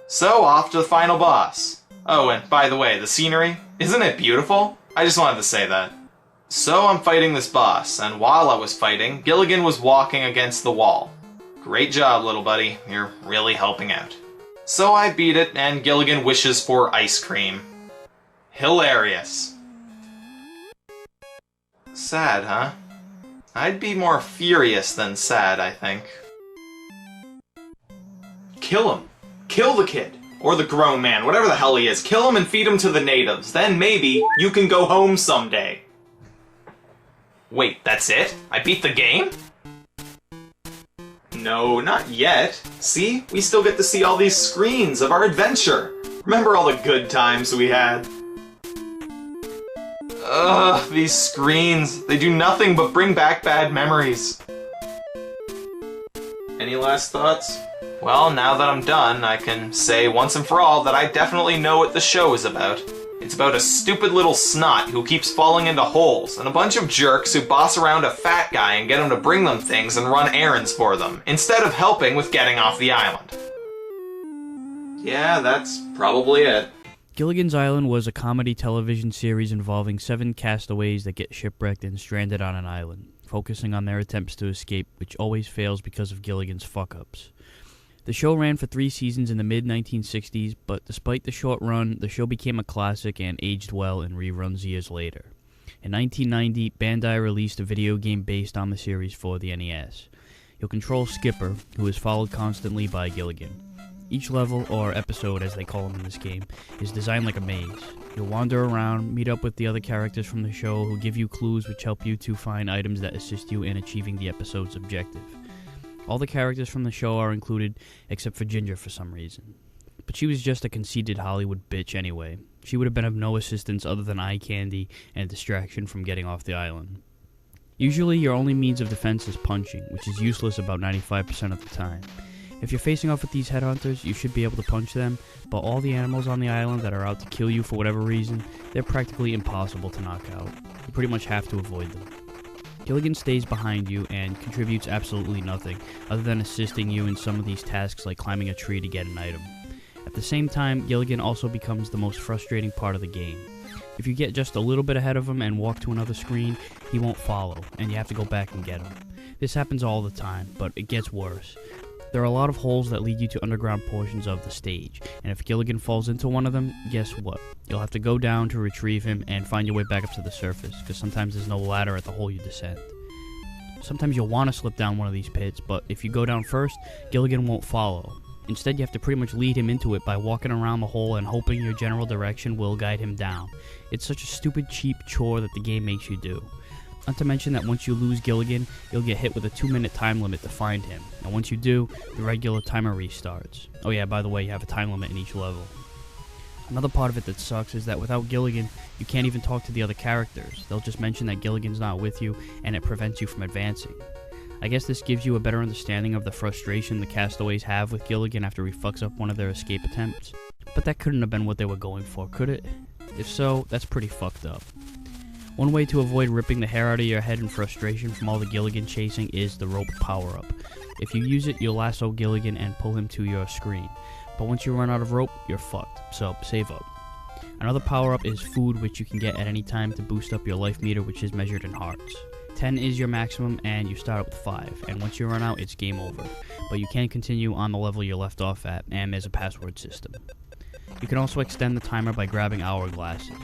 So, off to the final boss. Oh, and by the way, the scenery, isn't it beautiful? I just wanted to say that. So I'm fighting this boss, and while I was fighting, Gilligan was walking against the wall. Great job, little buddy. You're really helping out. So I beat it, and Gilligan wishes for ice cream. Hilarious. Sad, huh? I'd be more furious than sad, I think. Kill him. Kill the kid. Or the grown man, whatever the hell he is. Kill him and feed him to the natives. Then maybe you can go home someday. Wait, that's it? I beat the game? No, not yet. See? We still get to see all these screens of our adventure. Remember all the good times we had? Ugh, these screens. They do nothing but bring back bad memories. Any last thoughts? Well, now that I'm done, I can say once and for all that I definitely know what the show is about. It's about a stupid little snot who keeps falling into holes, and a bunch of jerks who boss around a fat guy and get him to bring them things and run errands for them, instead of helping with getting off the island. Yeah, that's probably it. Gilligan's Island was a comedy television series involving 7 castaways that get shipwrecked and stranded on an island, focusing on their attempts to escape, which always fails because of Gilligan's fuck-ups. The show ran for 3 seasons in the mid-1960s, but despite the short run, the show became a classic and aged well in reruns years later. In 1990, Bandai released a video game based on the series for the NES. You'll control Skipper, who is followed constantly by Gilligan. Each level, or episode as they call them in this game, is designed like a maze. You'll wander around, meet up with the other characters from the show who give you clues which help you to find items that assist you in achieving the episode's objective. All the characters from the show are included, except for Ginger for some reason. But she was just a conceited Hollywood bitch anyway. She would have been of no assistance other than eye candy and distraction from getting off the island. Usually your only means of defense is punching, which is useless about 95% of the time. If you're facing off with these headhunters, you should be able to punch them, but all the animals on the island that are out to kill you for whatever reason, they're practically impossible to knock out. You pretty much have to avoid them. Gilligan stays behind you and contributes absolutely nothing, other than assisting you in some of these tasks like climbing a tree to get an item. At the same time, Gilligan also becomes the most frustrating part of the game. If you get just a little bit ahead of him and walk to another screen, he won't follow, and you have to go back and get him. This happens all the time, but it gets worse. There are a lot of holes that lead you to underground portions of the stage, and if Gilligan falls into one of them, guess what? You'll have to go down to retrieve him and find your way back up to the surface, because sometimes there's no ladder at the hole you descend. Sometimes you'll want to slip down one of these pits, but if you go down first, Gilligan won't follow. Instead, you have to pretty much lead him into it by walking around the hole and hoping your general direction will guide him down. It's such a stupid, cheap chore that the game makes you do. Not to mention that once you lose Gilligan, you'll get hit with a 2-minute time limit to find him. And once you do, the regular timer restarts. Oh yeah, by the way, you have a time limit in each level. Another part of it that sucks is that without Gilligan, you can't even talk to the other characters. They'll just mention that Gilligan's not with you, and it prevents you from advancing. I guess this gives you a better understanding of the frustration the castaways have with Gilligan after he fucks up one of their escape attempts. But that couldn't have been what they were going for, could it? If so, that's pretty fucked up. One way to avoid ripping the hair out of your head in frustration from all the Gilligan chasing is the rope power-up. If you use it, you'll lasso Gilligan and pull him to your screen. But once you run out of rope, you're fucked, so save up. Another power-up is food, which you can get at any time to boost up your life meter, which is measured in hearts. 10 is your maximum, and you start with 5, and once you run out, it's game over. But you can continue on the level you're left off at, and there's a password system. You can also extend the timer by grabbing hourglasses.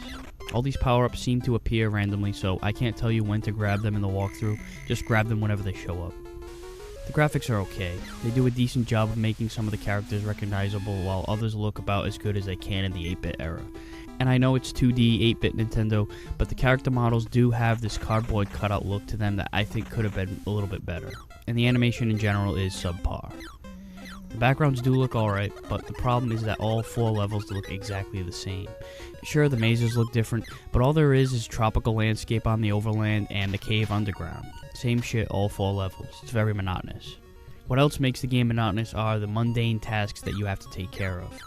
All these power-ups seem to appear randomly, so I can't tell you when to grab them in the walkthrough, just grab them whenever they show up. The graphics are okay. They do a decent job of making some of the characters recognizable, while others look about as good as they can in the 8-bit era. And I know it's 2D, 8-bit Nintendo, but the character models do have this cardboard cutout look to them that I think could have been a little bit better. And the animation in general is subpar. The backgrounds do look alright, but the problem is that all 4 levels look exactly the same. Sure, the mazes look different, but all there is tropical landscape on the overland and the cave underground. Same shit all 4 levels. It's very monotonous. What else makes the game monotonous are the mundane tasks that you have to take care of.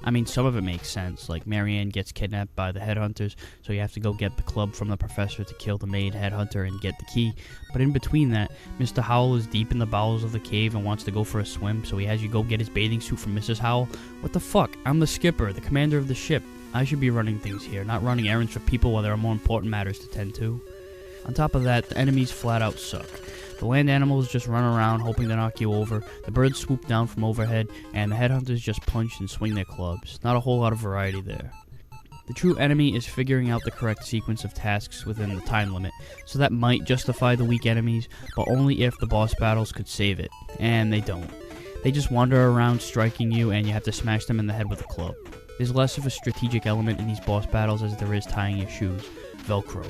I mean, some of it makes sense, like Marianne gets kidnapped by the headhunters, so you have to go get the club from the professor to kill the main headhunter and get the key. But in between that, Mr. Howell is deep in the bowels of the cave and wants to go for a swim, so he has you go get his bathing suit from Mrs. Howell. What the fuck? I'm the skipper, the commander of the ship. I should be running things here, not running errands for people while there are more important matters to tend to. On top of that, the enemies flat out suck. The land animals just run around hoping to knock you over, the birds swoop down from overhead, and the headhunters just punch and swing their clubs. Not a whole lot of variety there. The true enemy is figuring out the correct sequence of tasks within the time limit, so that might justify the weak enemies, but only if the boss battles could save it, and they don't. They just wander around striking you, and you have to smash them in the head with a club. There's less of a strategic element in these boss battles as there is tying your shoes. Velcro.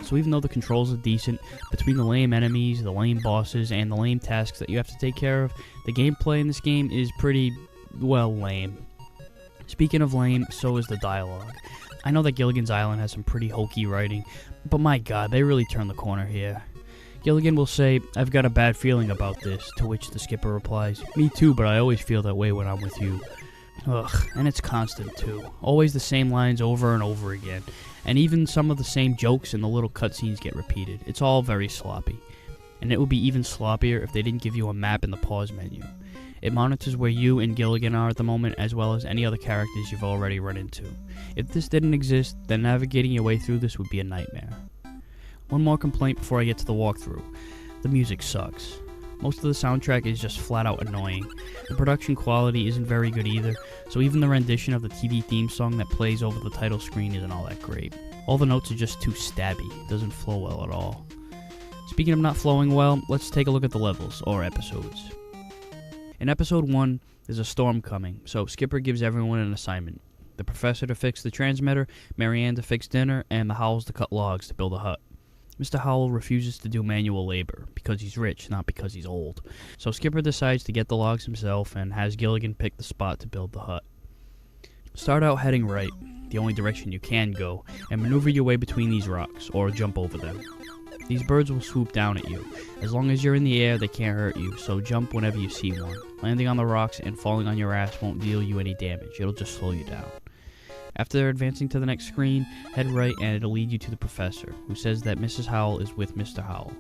So even though the controls are decent, between the lame enemies, the lame bosses, and the lame tasks that you have to take care of, the gameplay in this game is pretty, well, lame. Speaking of lame, so is the dialogue. I know that Gilligan's Island has some pretty hokey writing, but my god, they really turned the corner here. Gilligan will say, "I've got a bad feeling about this," to which the skipper replies, "Me too, but I always feel that way when I'm with you." Ugh, and it's constant too. Always the same lines over and over again. And even some of the same jokes in the little cutscenes get repeated. It's all very sloppy. And it would be even sloppier if they didn't give you a map in the pause menu. It monitors where you and Gilligan are at the moment, as well as any other characters you've already run into. If this didn't exist, then navigating your way through this would be a nightmare. One more complaint before I get to the walkthrough. The music sucks. Most of the soundtrack is just flat out annoying. The production quality isn't very good either, so even the rendition of the TV theme song that plays over the title screen isn't all that great. All the notes are just too stabby, it doesn't flow well at all. Speaking of not flowing well, let's take a look at the levels, or episodes. In episode 1, there's a storm coming, so Skipper gives everyone an assignment. The professor to fix the transmitter, Marianne to fix dinner, and the Howells to cut logs to build a hut. Mr. Howell refuses to do manual labor, because he's rich, not because he's old. So Skipper decides to get the logs himself and has Gilligan pick the spot to build the hut. Start out heading right, the only direction you can go, and maneuver your way between these rocks, or jump over them. These birds will swoop down at you. As long as you're in the air, they can't hurt you, so jump whenever you see one. Landing on the rocks and falling on your ass won't deal you any damage, it'll just slow you down. After advancing to the next screen, head right and it'll lead you to the professor, who says that Mrs. Howell is with Mr. Howell.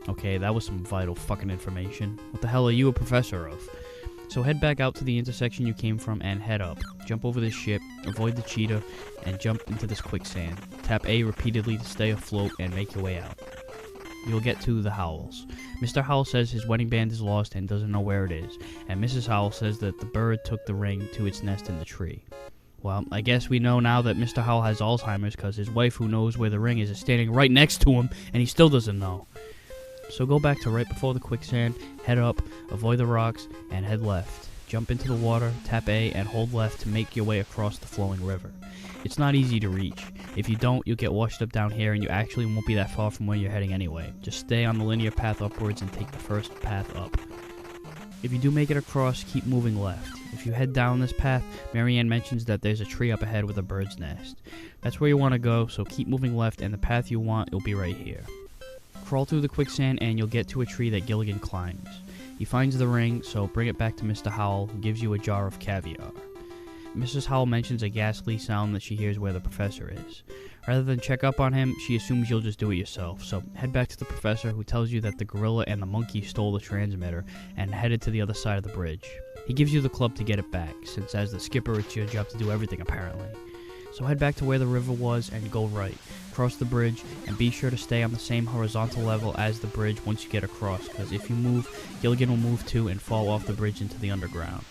Okay, that was some vital fucking information. What the hell are you a professor of? So head back out to the intersection you came from and head up. Jump over this ship, avoid the cheetah, and jump into this quicksand. Tap A repeatedly to stay afloat and make your way out. You'll get to the Howells. Mr. Howell says his wedding band is lost and doesn't know where it is, and Mrs. Howell says that the bird took the ring to its nest in the tree. Well, I guess we know now that Mr. Howell has Alzheimer's because his wife, who knows where the ring is standing right next to him, and he still doesn't know. So go back to right before the quicksand, head up, avoid the rocks, and head left. Jump into the water, tap A, and hold left to make your way across the flowing river. It's not easy to reach. If you don't, you'll get washed up down here, and you actually won't be that far from where you're heading anyway. Just stay on the linear path upwards and take the first path up. If you do make it across, keep moving left. If you head down this path, Marianne mentions that there's a tree up ahead with a bird's nest. That's where you want to go, so keep moving left, and the path you want will be right here. Crawl through the quicksand and you'll get to a tree that Gilligan climbs. He finds the ring, so bring it back to Mr. Howell, who gives you a jar of caviar. Mrs. Howell mentions a ghastly sound that she hears where the professor is. Rather than check up on him, she assumes you'll just do it yourself, so head back to the professor, who tells you that the gorilla and the monkey stole the transmitter and headed to the other side of the bridge. He gives you the club to get it back, since as the skipper it's your job to do everything apparently. So head back to where the river was and go right. Cross the bridge, and be sure to stay on the same horizontal level as the bridge once you get across, because if you move, Gilligan will move too and fall off the bridge into the underground.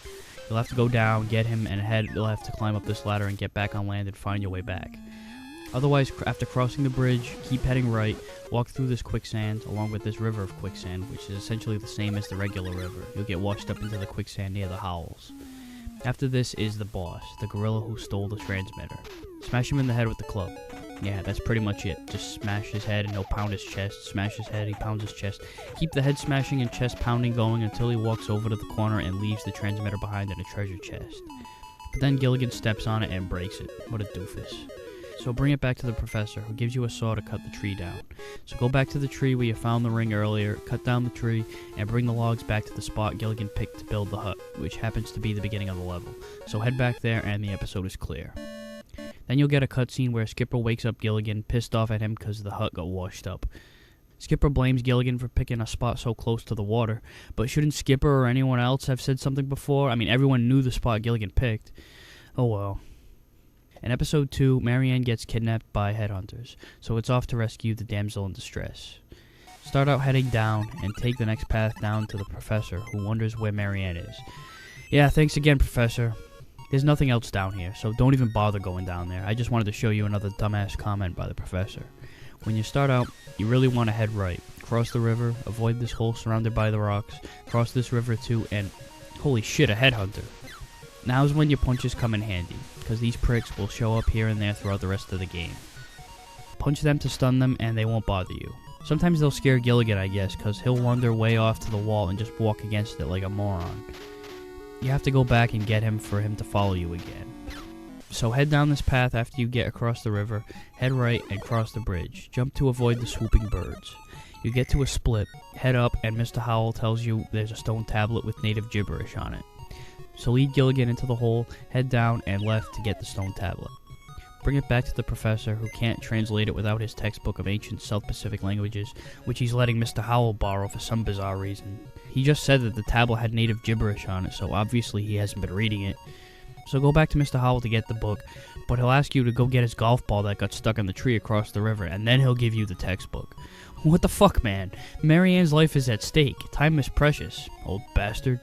You'll have to go down, get him, and head you'll have to climb up this ladder and get back on land and find your way back. Otherwise, after crossing the bridge, keep heading right, walk through this quicksand, along with this river of quicksand, which is essentially the same as the regular river. You'll get washed up into the quicksand near the Howells. After this is the boss, the gorilla who stole the transmitter. Smash him in the head with the club. Yeah, that's pretty much it. Just smash his head and he'll pound his chest. Smash his head, he pounds his chest. Keep the head smashing and chest pounding going until he walks over to the corner and leaves the transmitter behind in a treasure chest. But then Gilligan steps on it and breaks it. What a doofus. So bring it back to the professor, who gives you a saw to cut the tree down. So go back to the tree where you found the ring earlier, cut down the tree, and bring the logs back to the spot Gilligan picked to build the hut, which happens to be the beginning of the level. So head back there and the episode is clear. Then you'll get a cutscene where Skipper wakes up Gilligan, pissed off at him because the hut got washed up. Skipper blames Gilligan for picking a spot so close to the water, but shouldn't Skipper or anyone else have said something before? I mean, everyone knew the spot Gilligan picked. Oh well. In episode 2, Marianne gets kidnapped by headhunters, so it's off to rescue the damsel in distress. Start out heading down, and take the next path down to the professor, who wonders where Marianne is. Yeah, thanks again, Professor. There's nothing else down here, so don't even bother going down there. I just wanted to show you another dumbass comment by the professor. When you start out, you really want to head right. Cross the river, avoid this hole surrounded by the rocks, cross this river too, and holy shit, a headhunter. Now's when your punches come in handy, because these pricks will show up here and there throughout the rest of the game. Punch them to stun them and they won't bother you. Sometimes they'll scare Gilligan, I guess, because he'll wander way off to the wall and just walk against it like a moron. You have to go back and get him for him to follow you again. So head down this path after you get across the river, head right and cross the bridge. Jump to avoid the swooping birds. You get to a split, head up, and Mr. Howell tells you there's a stone tablet with native gibberish on it. So lead Gilligan into the hole, head down and left to get the stone tablet. Bring it back to the professor, who can't translate it without his textbook of ancient South Pacific languages, which he's letting Mr. Howell borrow for some bizarre reason. He just said that the tablet had native gibberish on it, so obviously he hasn't been reading it. So go back to Mr. Howell to get the book, but he'll ask you to go get his golf ball that got stuck in the tree across the river, and then he'll give you the textbook. What the fuck, man? Marianne's life is at stake. Time is precious, old bastard.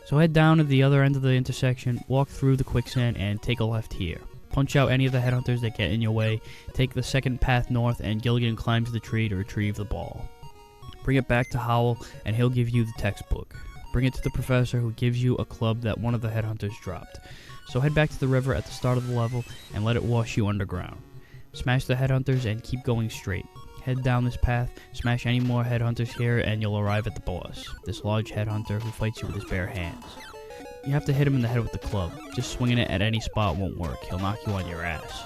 So head down to the other end of the intersection, walk through the quicksand, and take a left here. Punch out any of the headhunters that get in your way, take the second path north, and Gilligan climbs the tree to retrieve the ball. Bring it back to Howell, and he'll give you the textbook. Bring it to the professor, who gives you a club that one of the headhunters dropped. So head back to the river at the start of the level, and let it wash you underground. Smash the headhunters and keep going straight. Head down this path, smash any more headhunters here, and you'll arrive at the boss, this large headhunter who fights you with his bare hands. You have to hit him in the head with the club. Just swinging it at any spot won't work. He'll knock you on your ass.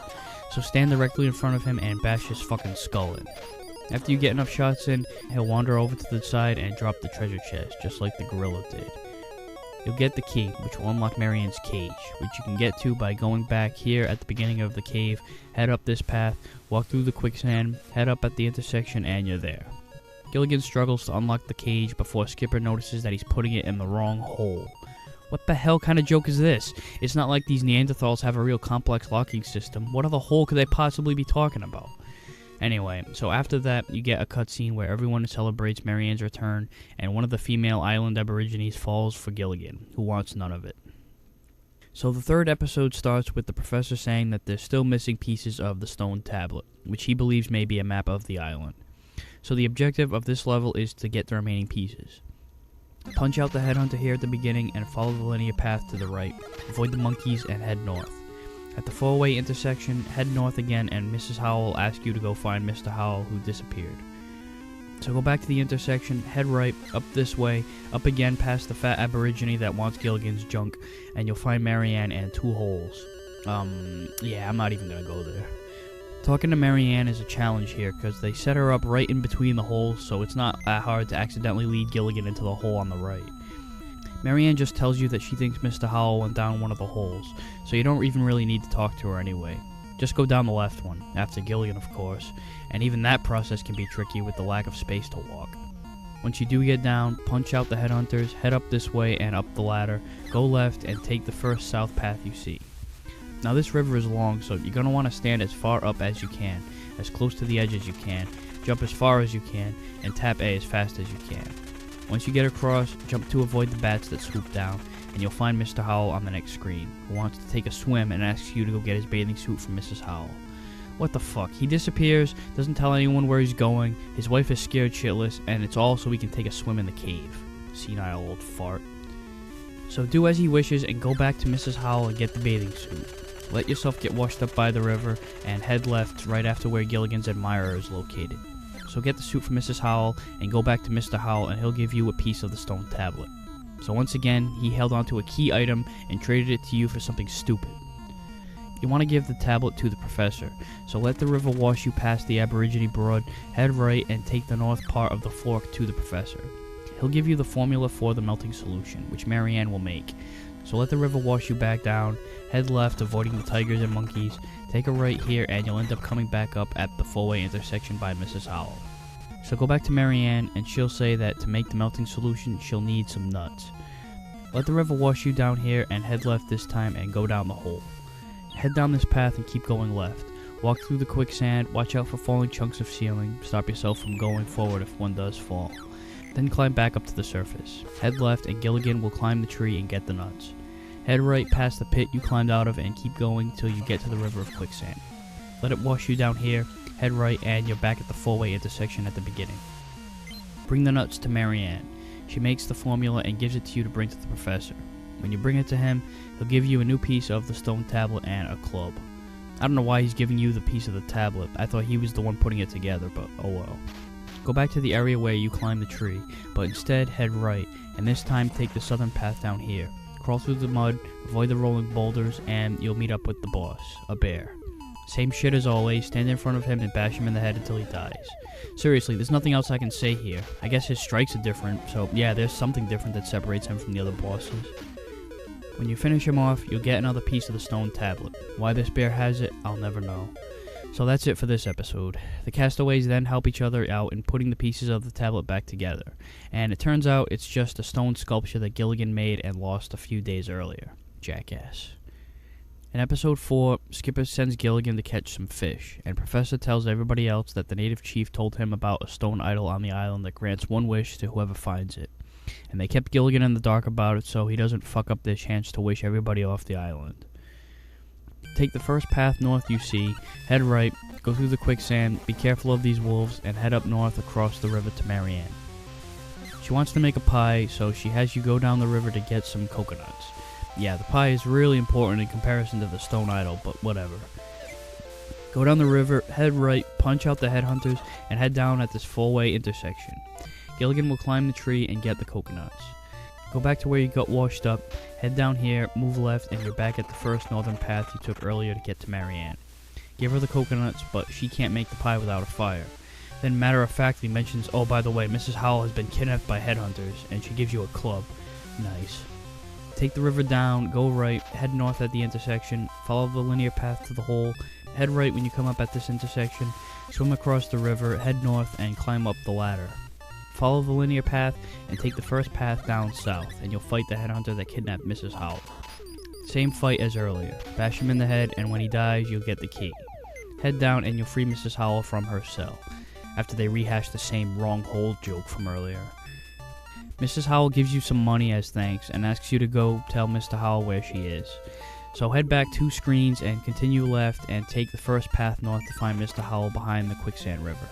So stand directly in front of him and bash his fucking skull in. After you get enough shots in, he'll wander over to the side and drop the treasure chest, just like the gorilla did. You'll get the key, which will unlock Marianne's cage, which you can get to by going back here at the beginning of the cave, head up this path, walk through the quicksand, head up at the intersection, and you're there. Gilligan struggles to unlock the cage before Skipper notices that he's putting it in the wrong hole. What the hell kind of joke is this? It's not like these Neanderthals have a real complex locking system. What other hole could they possibly be talking about? Anyway, so after that, you get a cutscene where everyone celebrates Marianne's return, and one of the female island aborigines falls for Gilligan, who wants none of it. So the third episode starts with the professor saying that there's still missing pieces of the stone tablet, which he believes may be a map of the island. So the objective of this level is to get the remaining pieces. Punch out the headhunter here at the beginning and follow the linear path to the right, avoid the monkeys, and head north. At the four-way intersection, head north again, and Mrs. Howell will ask you to go find Mr. Howell, who disappeared. So go back to the intersection, head right, up this way, up again past the fat aborigine that wants Gilligan's junk, and you'll find Marianne and two holes. Yeah, I'm not even gonna go there. Talking to Marianne is a challenge here because they set her up right in between the holes, so it's not that hard to accidentally lead Gilligan into the hole on the right. Marianne just tells you that she thinks Mr. Howell went down one of the holes, so you don't even really need to talk to her anyway. Just go down the left one, after Gilligan of course, and even that process can be tricky with the lack of space to walk. Once you do get down, punch out the headhunters, head up this way and up the ladder, go left and take the first south path you see. Now this river is long, so you're going to want to stand as far up as you can, as close to the edge as you can, jump as far as you can, and tap A as fast as you can. Once you get across, jump to avoid the bats that swoop down, and you'll find Mr. Howell on the next screen, who wants to take a swim and asks you to go get his bathing suit from Mrs. Howell. What the fuck? He disappears, doesn't tell anyone where he's going, his wife is scared shitless, and it's all so he can take a swim in the cave. Senile old fart. So do as he wishes and go back to Mrs. Howell and get the bathing suit. Let yourself get washed up by the river and head left right after where Gilligan's admirer is located. So get the suit from Mrs. Howell and go back to Mr. Howell and he'll give you a piece of the stone tablet. So once again, he held onto a key item and traded it to you for something stupid. You want to give the tablet to the professor, so let the river wash you past the Aborigine Broad, head right and take the north part of the fork to the professor. He'll give you the formula for the melting solution, which Marianne will make. So let the river wash you back down, head left avoiding the tigers and monkeys, take a right here and you'll end up coming back up at the four-way intersection by Mrs. Howell. So go back to Marianne and she'll say that to make the melting solution she'll need some nuts. Let the river wash you down here and head left this time and go down the hole. Head down this path and keep going left. Walk through the quicksand, watch out for falling chunks of ceiling, stop yourself from going forward if one does fall. Then climb back up to the surface. Head left and Gilligan will climb the tree and get the nuts. Head right past the pit you climbed out of and keep going till you get to the river of quicksand. Let it wash you down here, head right and you're back at the four-way intersection at the beginning. Bring the nuts to Marianne. She makes the formula and gives it to you to bring to the professor. When you bring it to him, he'll give you a new piece of the stone tablet and a club. I don't know why he's giving you the piece of the tablet. I thought he was the one putting it together, but oh well. Go back to the area where you climbed the tree, but instead head right, and this time take the southern path down here. Crawl through the mud, avoid the rolling boulders, and you'll meet up with the boss, a bear. Same shit as always, stand in front of him and bash him in the head until he dies. Seriously, there's nothing else I can say here. I guess his strikes are different, so yeah, there's something different that separates him from the other bosses. When you finish him off, you'll get another piece of the stone tablet. Why this bear has it, I'll never know. So that's it for this episode. The castaways then help each other out in putting the pieces of the tablet back together. And it turns out it's just a stone sculpture that Gilligan made and lost a few days earlier. Jackass. In episode 4, Skipper sends Gilligan to catch some fish, and Professor tells everybody else that the native chief told him about a stone idol on the island that grants one wish to whoever finds it. And they kept Gilligan in the dark about it so he doesn't fuck up their chance to wish everybody off the island. Take the first path north you see, head right, go through the quicksand, be careful of these wolves, and head up north across the river to Marianne. She wants to make a pie, so she has you go down the river to get some coconuts. Yeah, the pie is really important in comparison to the stone idol, but whatever. Go down the river, head right, punch out the headhunters, and head down at this four-way intersection. Gilligan will climb the tree and get the coconuts. Go back to where you got washed up, head down here, move left, and you're back at the first northern path you took earlier to get to Marianne. Give her the coconuts, but she can't make the pie without a fire. Then matter-of-factly mentions, oh, by the way, Mrs. Howell has been kidnapped by headhunters, and she gives you a club. Nice. Take the river down, go right, head north at the intersection, follow the linear path to the hole, head right when you come up at this intersection, swim across the river, head north, and climb up the ladder. Follow the linear path and take the first path down south, and you'll fight the headhunter that kidnapped Mrs. Howell. Same fight as earlier. Bash him in the head, and when he dies, you'll get the key. Head down and you'll free Mrs. Howell from her cell, after they rehash the same wrong hole joke from earlier. Mrs. Howell gives you some money as thanks, and asks you to go tell Mr. Howell where she is. So head back 2 screens and continue left and take the first path north to find Mr. Howell behind the quicksand river.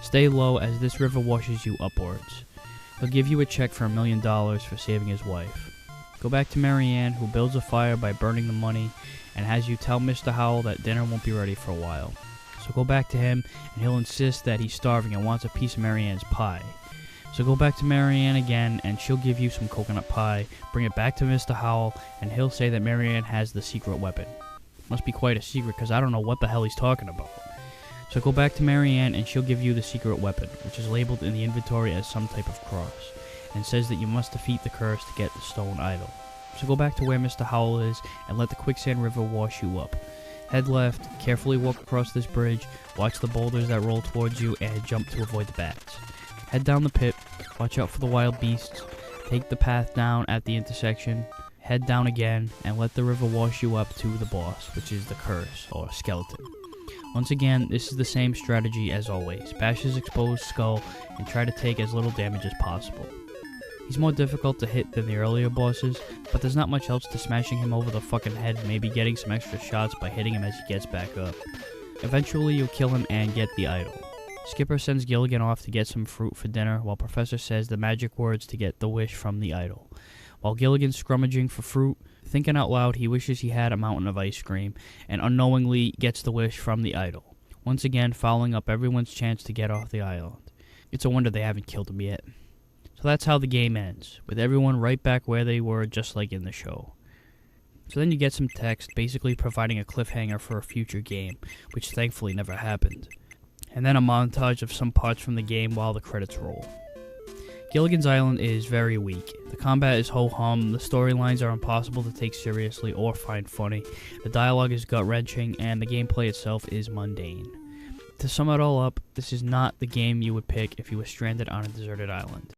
Stay low as this river washes you upwards. He'll give you a check for $1 million for saving his wife. Go back to Marianne, who builds a fire by burning the money, and has you tell Mr. Howell that dinner won't be ready for a while. So go back to him, and he'll insist that he's starving and wants a piece of Marianne's pie. So go back to Marianne again, and she'll give you some coconut pie, bring it back to Mr. Howell, and he'll say that Marianne has the secret weapon. Must be quite a secret, because I don't know what the hell he's talking about. So go back to Marianne and she'll give you the secret weapon, which is labeled in the inventory as some type of cross, and says that you must defeat the curse to get the stone idol. So go back to where Mr. Howell is and let the quicksand river wash you up. Head left, carefully walk across this bridge, watch the boulders that roll towards you, and jump to avoid the bats. Head down the pit, watch out for the wild beasts, take the path down at the intersection, head down again, and let the river wash you up to the boss, which is the curse, or skeleton. Once again, this is the same strategy as always. Bash his exposed skull and try to take as little damage as possible. He's more difficult to hit than the earlier bosses, but there's not much else to smashing him over the fucking head, maybe getting some extra shots by hitting him as he gets back up. Eventually you'll kill him and get the idol. Skipper sends Gilligan off to get some fruit for dinner, while Professor says the magic words to get the wish from the idol. While Gilligan's scrummaging for fruit, thinking out loud he wishes he had a mountain of ice cream, and unknowingly gets the wish from the idol, once again following up everyone's chance to get off the island. It's a wonder they haven't killed him yet. So that's how the game ends, with everyone right back where they were, just like in the show. So then you get some text basically providing a cliffhanger for a future game, which thankfully never happened. And then a montage of some parts from the game while the credits roll. Gilligan's Island is very weak. The combat is ho-hum, the storylines are impossible to take seriously or find funny, the dialogue is gut-wrenching, and the gameplay itself is mundane. To sum it all up, this is not the game you would pick if you were stranded on a deserted island.